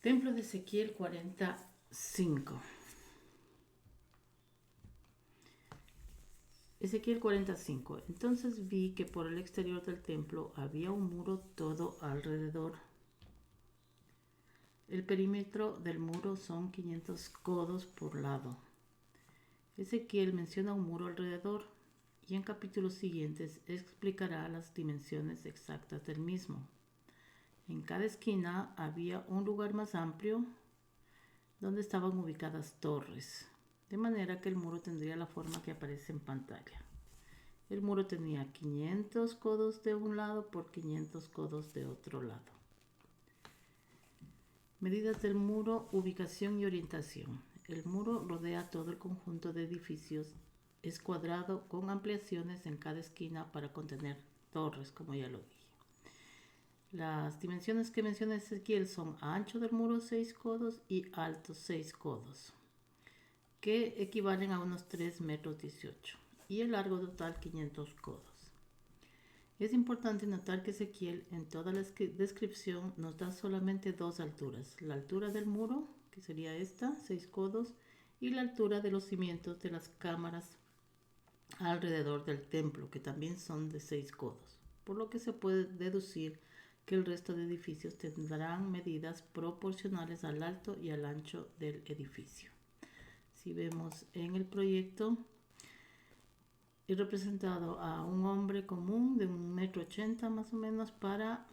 Templo de Ezequiel 45. Ezequiel 45. Entonces vi que por el exterior del templo había un muro todo alrededor. El perímetro del muro son 500 codos por lado. Ezequiel menciona un muro alrededor y en capítulos siguientes explicará las dimensiones exactas del mismo. En cada esquina había un lugar más amplio donde estaban ubicadas torres, de manera que el muro tendría la forma que aparece en pantalla. El muro tenía 500 codos de un lado por 500 codos de otro lado. Medidas del muro, ubicación y orientación. El muro rodea todo el conjunto de edificios. Es cuadrado con ampliaciones en cada esquina para contener torres, como ya lo dije. Las dimensiones que menciona Ezequiel son ancho del muro 6 codos y alto 6 codos, que equivalen a unos 3 metros 18, y el largo total 500 codos. Es importante notar que Ezequiel en toda la descripción nos da solamente dos alturas: la altura del muro, que sería esta, 6 codos, y la altura de los cimientos de las cámaras alrededor del templo, que también son de 6 codos, por lo que se puede deducir que el resto de edificios tendrán medidas proporcionales al alto y al ancho del edificio. Si vemos en el proyecto, he representado a un hombre común de 1,80 m más o menos, para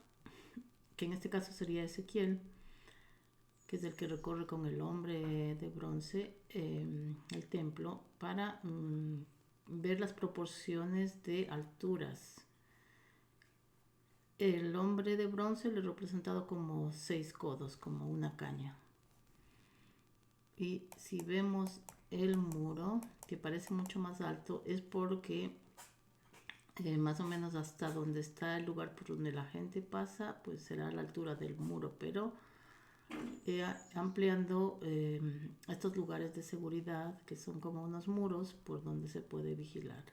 que en este caso sería Ezequiel, que es el que recorre con el hombre de bronce el templo, para ver las proporciones de alturas. El hombre de bronce lo he representado como 6 codos, como una caña. Y si vemos el muro, que parece mucho más alto, es porque más o menos hasta donde está el lugar por donde la gente pasa, pues será la altura del muro, pero ampliando estos lugares de seguridad, que son como unos muros por donde se puede vigilar.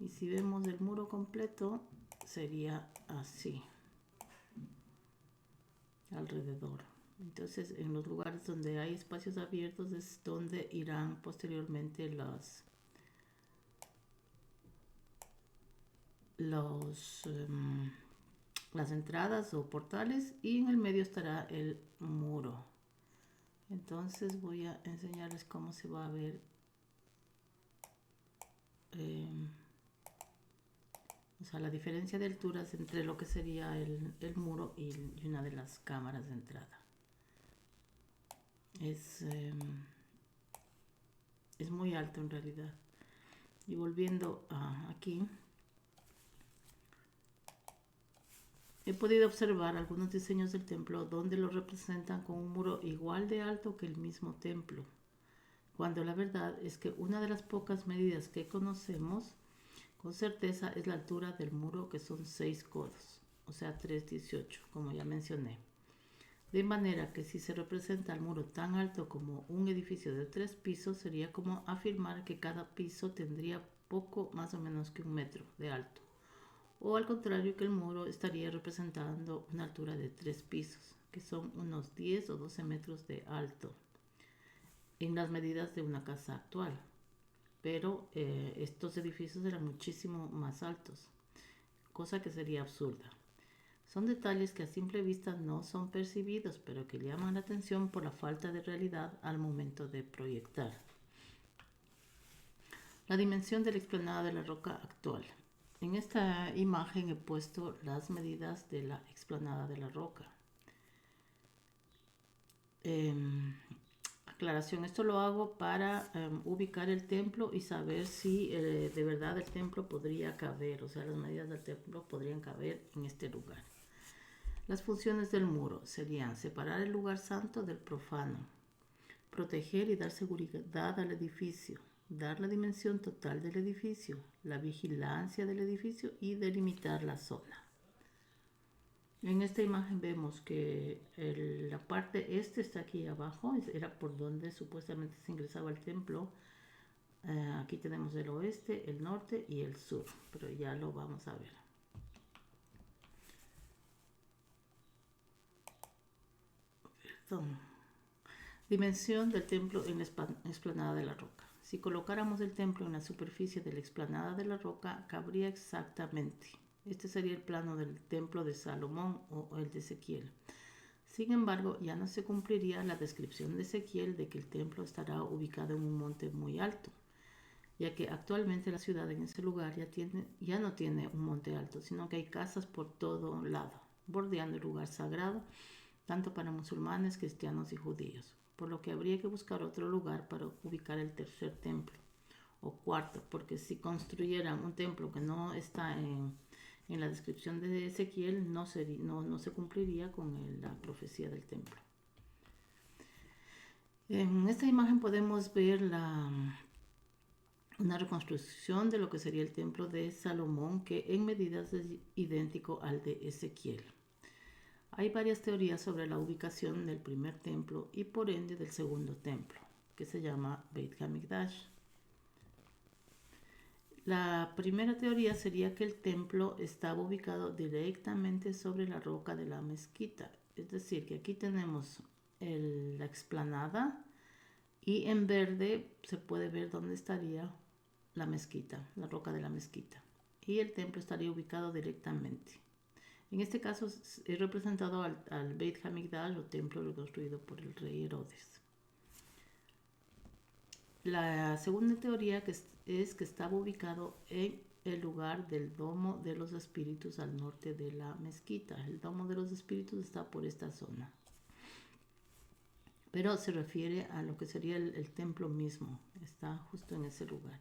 Y si vemos el muro completo, sería así alrededor. Entonces, en los lugares donde hay espacios abiertos es donde irán posteriormente las entradas o portales, y en el medio estará el muro. Entonces voy a enseñarles cómo se va a ver o sea, la diferencia de alturas entre lo que sería el muro y una de las cámaras de entrada. Es muy alto en realidad. Y volviendo aquí, he podido observar algunos diseños del templo donde lo representan con un muro igual de alto que el mismo templo, cuando la verdad es que una de las pocas medidas que conocemos con certeza es la altura del muro, que son 6 codos, o sea 3,18, como ya mencioné. De manera que si se representa el muro tan alto como un edificio de 3 pisos, sería como afirmar que cada piso tendría poco más o menos que 1 metro de alto. O al contrario, que el muro estaría representando una altura de 3 pisos, que son unos 10 o 12 metros de alto, en las medidas de una casa actual. Pero estos edificios eran muchísimo más altos, cosa que sería absurda. Son detalles que a simple vista no son percibidos, pero que llaman la atención por la falta de realidad al momento de proyectar. La dimensión de la explanada de la roca actual. En esta imagen he puesto las medidas de la explanada de la roca. Aclaración, esto lo hago para ubicar el templo y saber si de verdad el templo podría caber, o sea, las medidas del templo podrían caber en este lugar. Las funciones del muro serían separar el lugar santo del profano, proteger y dar seguridad al edificio, dar la dimensión total del edificio, la vigilancia del edificio y delimitar la zona. En esta imagen vemos que la parte este está aquí abajo, era por donde supuestamente se ingresaba al templo. Aquí tenemos el oeste, el norte y el sur, pero ya lo vamos a ver. Dimensión del templo en la explanada de la roca. Si colocáramos el templo en la superficie de la explanada de la roca, cabría exactamente. Este sería el plano del templo de Salomón o el de Ezequiel. Sin embargo, ya no se cumpliría la descripción de Ezequiel de que el templo estará ubicado en un monte muy alto, ya que actualmente la ciudad en ese lugar ya no tiene un monte alto, sino que hay casas por todo lado, bordeando el lugar sagrado, tanto para musulmanes, cristianos y judíos, por lo que habría que buscar otro lugar para ubicar el tercer templo, o cuarto, porque si construyeran un templo que no está en la descripción de Ezequiel, no se cumpliría con la profecía del templo. En esta imagen podemos ver una reconstrucción de lo que sería el templo de Salomón, que en medidas es idéntico al de Ezequiel. Hay varias teorías sobre la ubicación del primer templo y por ende del segundo templo, que se llama Beit HaMikdash. La primera teoría sería que el templo estaba ubicado directamente sobre la roca de la mezquita. Es decir, que aquí tenemos la explanada y en verde se puede ver dónde estaría la mezquita, la roca de la mezquita. Y el templo estaría ubicado directamente. En este caso es representado al Beit HaMikdash, o templo reconstruido por el rey Herodes. La segunda teoría es que estaba ubicado en el lugar del Domo de los Espíritus al norte de la mezquita. El Domo de los Espíritus está por esta zona, pero se refiere a lo que sería el templo mismo, está justo en ese lugar.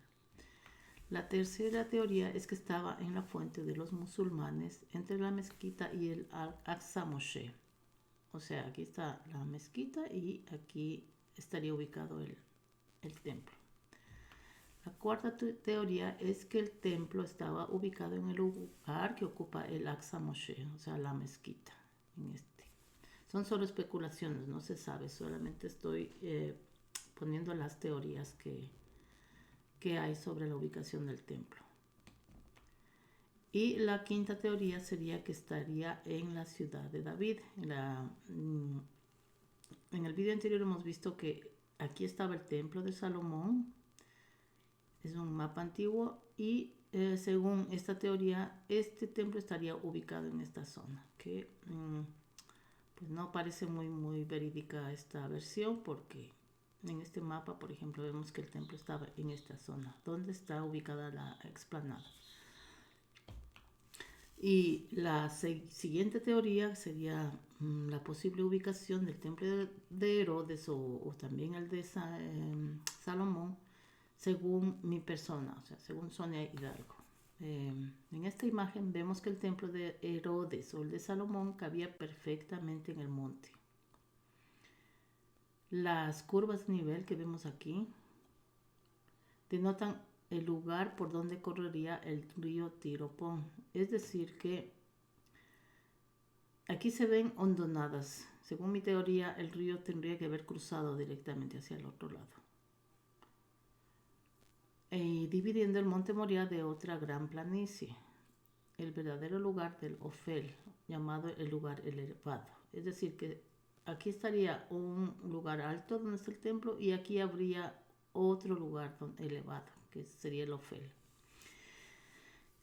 La tercera teoría es que estaba en la fuente de los musulmanes entre la mezquita y el Aqsa Moshe. O sea, aquí está la mezquita y aquí estaría ubicado el templo. La cuarta teoría es que el templo estaba ubicado en el lugar que ocupa el Aqsa Moshe, o sea, la mezquita. Son solo especulaciones, no se sabe, solamente estoy poniendo las teorías que hay sobre la ubicación del templo. Y la quinta teoría sería que estaría en la ciudad de David. En el video anterior hemos visto que aquí estaba el templo de Salomón. Es un mapa antiguo y según esta teoría, este templo estaría ubicado en esta zona, que pues no parece muy verídica esta versión, porque en este mapa, por ejemplo, vemos que el templo estaba en esta zona, donde está ubicada la explanada. Y la siguiente teoría sería la posible ubicación del templo de Herodes o también el de Salomón, según mi persona, o sea, según Sonia Hidalgo. En esta imagen vemos que el templo de Herodes o el de Salomón cabía perfectamente en el monte. Las curvas de nivel que vemos aquí denotan el lugar por donde correría el río Tiropón. Es decir que aquí se ven hondonadas. Según mi teoría, el río tendría que haber cruzado directamente hacia el otro lado, dividiendo el monte Moriah de otra gran planicie, el verdadero lugar del Ofel, llamado el lugar elevado. Es decir que aquí estaría un lugar alto donde está el templo y aquí habría otro lugar elevado, que sería el Ofel.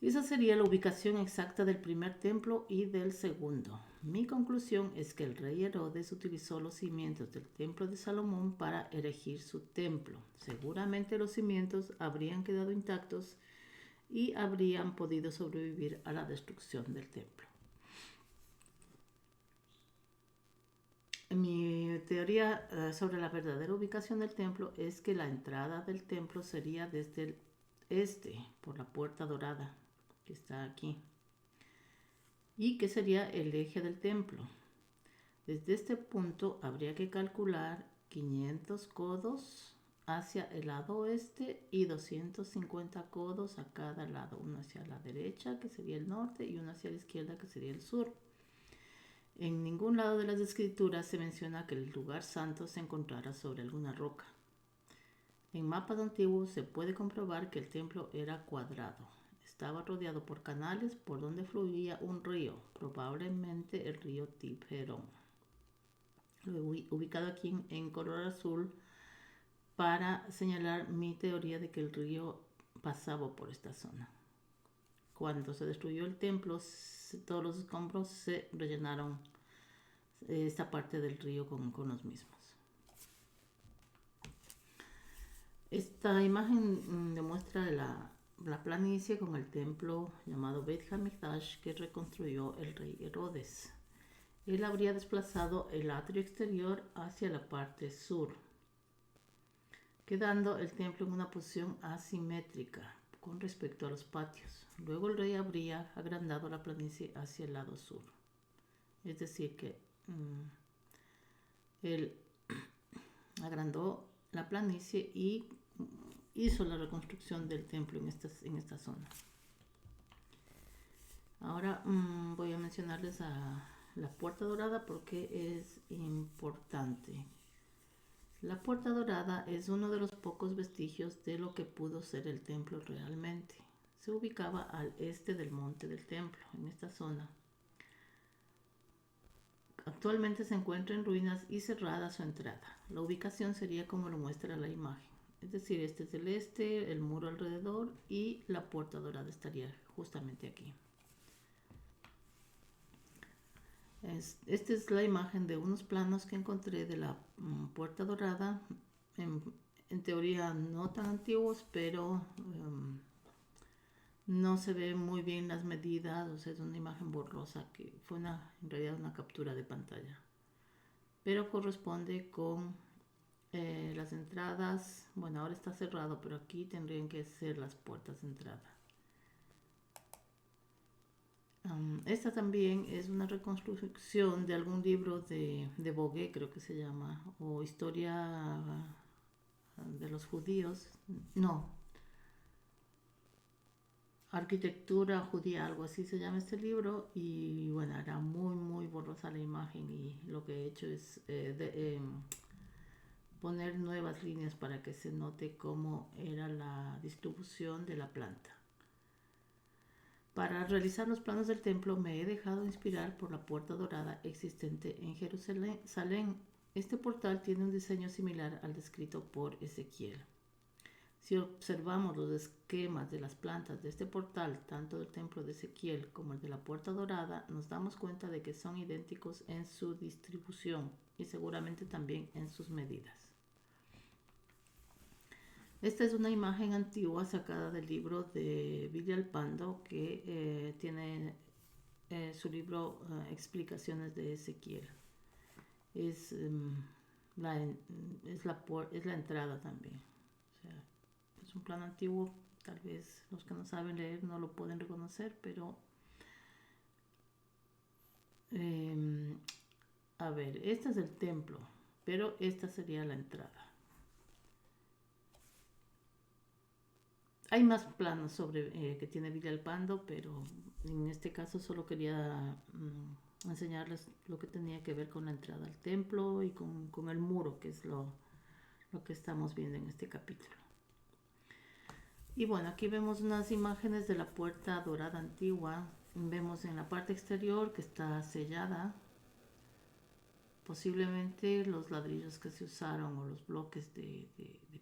Esa sería la ubicación exacta del primer templo y del segundo. Mi conclusión es que el rey Herodes utilizó los cimientos del templo de Salomón para erigir su templo. Seguramente los cimientos habrían quedado intactos y habrían podido sobrevivir a la destrucción del templo. Mi teoría sobre la verdadera ubicación del templo es que la entrada del templo sería desde el este, por la puerta dorada, que está aquí, y que sería el eje del templo. Desde este punto habría que calcular 500 codos hacia el lado oeste y 250 codos a cada lado, uno hacia la derecha, que sería el norte, y uno hacia la izquierda, que sería el sur. En ningún lado de las escrituras se menciona que el lugar santo se encontrara sobre alguna roca. En mapas antiguos se puede comprobar que el templo era cuadrado. Estaba rodeado por canales por donde fluía un río, probablemente el río Tiberón. Lo he ubicado aquí en color azul para señalar mi teoría de que el río pasaba por esta zona. Cuando se destruyó el templo, todos los escombros se rellenaron esta parte del río con los mismos. Esta imagen demuestra la planicie con el templo llamado Beit HaMikdash que reconstruyó el rey Herodes. Él habría desplazado el atrio exterior hacia la parte sur, quedando el templo en una posición asimétrica con respecto a los patios. Luego el rey habría agrandado la planicie hacia el lado sur. Es decir, que él agrandó la planicie y hizo la reconstrucción del templo en esta zona. Ahora voy a mencionarles a la puerta dorada porque es importante. La puerta dorada es uno de los pocos vestigios de lo que pudo ser el templo realmente. Se ubicaba al este del monte del templo, en esta zona. Actualmente se encuentra en ruinas y cerrada su entrada. La ubicación sería como lo muestra la imagen. Es decir, este es el este, el muro alrededor y la puerta dorada estaría justamente aquí. Esta es la imagen de unos planos que encontré de la puerta dorada. En teoría no tan antiguos, pero no se ve muy bien las medidas. O sea, es una imagen borrosa que fue en realidad una captura de pantalla. Pero corresponde con las entradas. Bueno, ahora está cerrado, pero aquí tendrían que ser las puertas de entrada. Esta también es una reconstrucción de algún libro de Bogué, creo que se llama, o Historia de los Judíos. No, Arquitectura Judía, algo así se llama este libro. Y bueno, era muy borrosa la imagen y lo que he hecho es poner nuevas líneas para que se note cómo era la distribución de la planta. Para realizar los planos del templo me he dejado inspirar por la puerta dorada existente en Jerusalén. Este portal tiene un diseño similar al descrito por Ezequiel. Si observamos los esquemas de las plantas de este portal, tanto del templo de Ezequiel como el de la puerta dorada, nos damos cuenta de que son idénticos en su distribución y seguramente también en sus medidas. Esta es una imagen antigua sacada del libro de Villalpando que tiene su libro Explicaciones de Ezequiel. Es la entrada también. O sea, es un plano antiguo, tal vez los que no saben leer no lo pueden reconocer, pero a ver, este es el templo, pero esta sería la entrada. Hay más planos sobre que tiene Villalpando, pero en este caso solo quería enseñarles lo que tenía que ver con la entrada al templo y con el muro, que es lo que estamos viendo en este capítulo. Y bueno, aquí vemos unas imágenes de la puerta dorada antigua. Vemos en la parte exterior que está sellada. Posiblemente los ladrillos que se usaron o los bloques de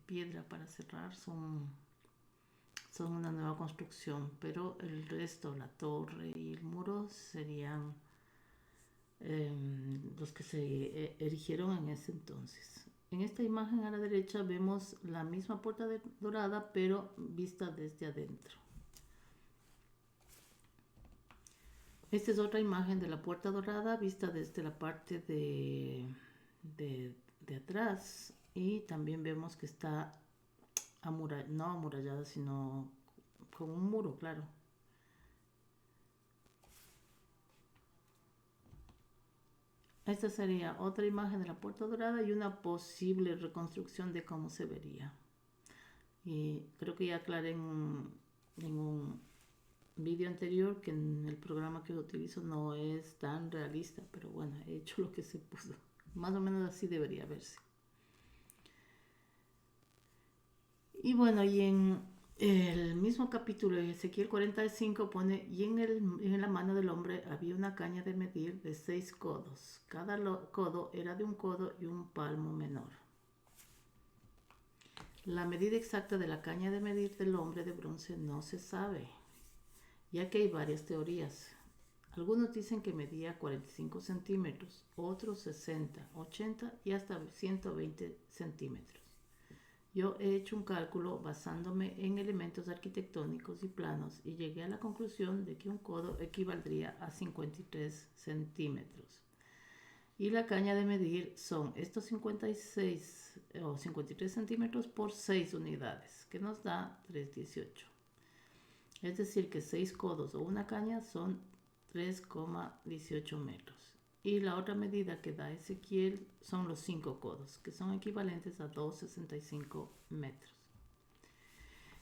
piedra para cerrar son una nueva construcción, pero el resto, la torre y el muro, serían los que se erigieron en ese entonces. En esta imagen a la derecha vemos la misma puerta dorada, pero vista desde adentro. Esta es otra imagen de la puerta dorada vista desde la parte de atrás, y también vemos que está no amurallada, sino con un muro, claro. Esta sería otra imagen de la puerta dorada y una posible reconstrucción de cómo se vería. Y creo que ya aclaré en un vídeo anterior que en el programa que utilizo no es tan realista, pero bueno, he hecho lo que se pudo. Más o menos así debería verse. Y bueno, y en El mismo capítulo de Ezequiel 45 pone, y en la mano del hombre había una caña de medir de 6 codos. Cada codo era de un codo y un palmo menor. La medida exacta de la caña de medir del hombre de bronce no se sabe, ya que hay varias teorías. Algunos dicen que medía 45 centímetros, otros 60, 80 y hasta 120 centímetros. Yo he hecho un cálculo basándome en elementos arquitectónicos y planos y llegué a la conclusión de que un codo equivaldría a 53 centímetros. Y la caña de medir son estos 56 o 53 centímetros por 6 unidades, que nos da 318. Es decir, que 6 codos o una caña son 3,18 metros. Y la otra medida que da Ezequiel son los 5 codos, que son equivalentes a 2,65 metros.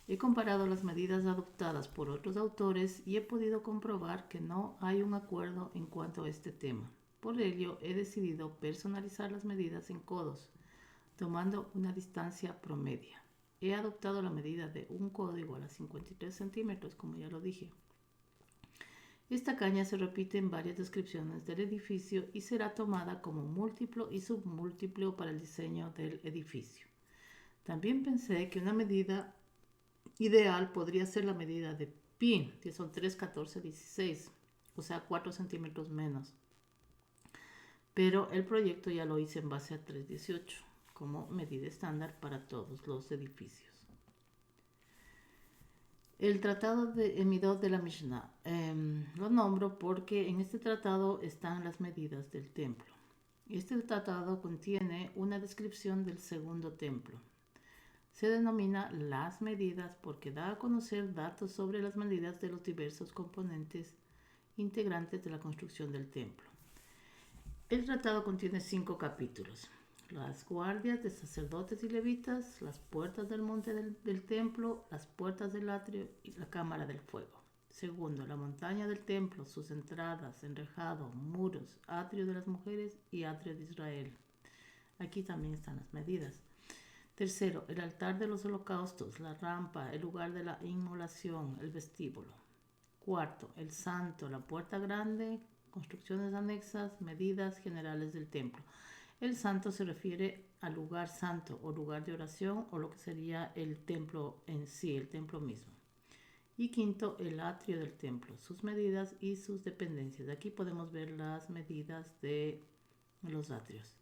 He comparado las medidas adoptadas por otros autores y he podido comprobar que no hay un acuerdo en cuanto a este tema. Por ello, he decidido personalizar las medidas en codos, tomando una distancia promedia. He adoptado la medida de un codo igual a 53 centímetros, como ya lo dije. Esta caña se repite en varias descripciones del edificio y será tomada como múltiplo y submúltiplo para el diseño del edificio. También pensé que una medida ideal podría ser la medida de pi, que son 3,14,16, o sea 4 centímetros menos. Pero el proyecto ya lo hice en base a 3,18 como medida estándar para todos los edificios. El tratado de Emidot de la Mishnah. Lo nombro porque en este tratado están las medidas del templo. Este tratado contiene una descripción del segundo templo. Se denomina las medidas porque da a conocer datos sobre las medidas de los diversos componentes integrantes de la construcción del templo. El tratado contiene 5 capítulos. Las guardias de sacerdotes y levitas, las puertas del monte del templo, las puertas del atrio y la cámara del fuego. Segundo, la montaña del templo, sus entradas, enrejado, muros, atrio de las mujeres y atrio de Israel. Aquí también están las medidas. Tercero, el altar de los holocaustos, la rampa, el lugar de la inmolación, el vestíbulo. Cuarto, el santo, la puerta grande, construcciones anexas, medidas generales del templo. El santo se refiere al lugar santo o lugar de oración o lo que sería el templo en sí, el templo mismo. Y quinto, el atrio del templo, sus medidas y sus dependencias. Aquí podemos ver las medidas de los atrios.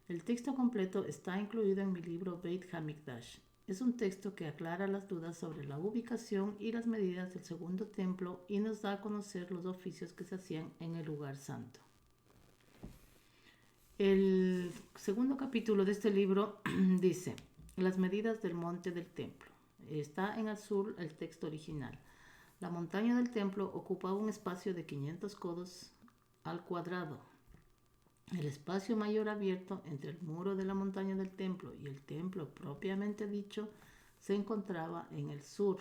El texto completo está incluido en mi libro Beit HaMikdash. Es un texto que aclara las dudas sobre la ubicación y las medidas del segundo templo y nos da a conocer los oficios que se hacían en el lugar santo. El segundo capítulo de este libro dice, las medidas del monte del templo. Está en azul el texto original. La montaña del templo ocupaba un espacio de 500 codos al cuadrado. El espacio mayor abierto entre el muro de la montaña del templo y el templo propiamente dicho se encontraba en el sur.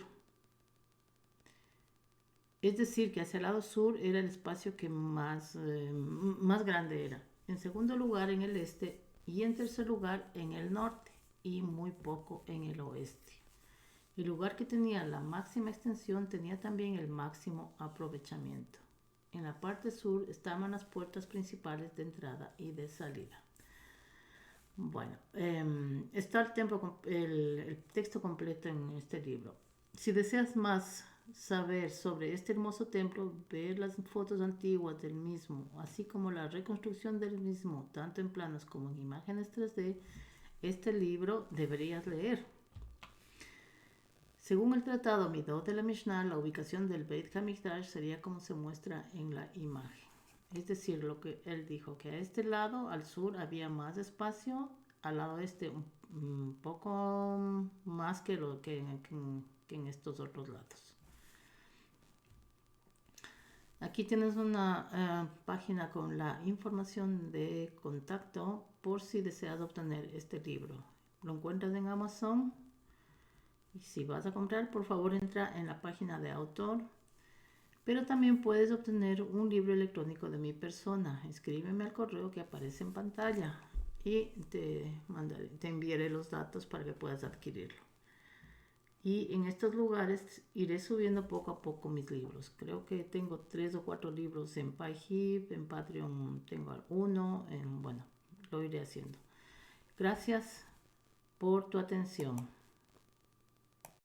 Es decir, que hacia el lado sur era el espacio que más grande era. En segundo lugar en el este y en tercer lugar en el norte y muy poco en el oeste. El lugar que tenía la máxima extensión tenía también el máximo aprovechamiento. En la parte sur estaban las puertas principales de entrada y de salida. Bueno, está el texto completo en este libro. Si deseas más saber sobre este hermoso templo, ver las fotos antiguas del mismo, así como la reconstrucción del mismo, tanto en planos como en imágenes 3D, este libro deberías leer. Según el tratado Midot de la Mishnah, la ubicación del Beit HaMikdash sería como se muestra en la imagen. Es decir, lo que él dijo, que a este lado, al sur, había más espacio, al lado este un poco más que en estos otros lados. Aquí tienes una página con la información de contacto por si deseas obtener este libro. Lo encuentras en Amazon. Y si vas a comprar, por favor entra en la página de autor. Pero también puedes obtener un libro electrónico de mi persona. Escríbeme al correo que aparece en pantalla y te enviaré los datos para que puedas adquirirlo. Y en estos lugares iré subiendo poco a poco mis libros. Creo que tengo 3 o 4 libros en PyHip, en Patreon tengo uno, bueno, lo iré haciendo. Gracias por tu atención.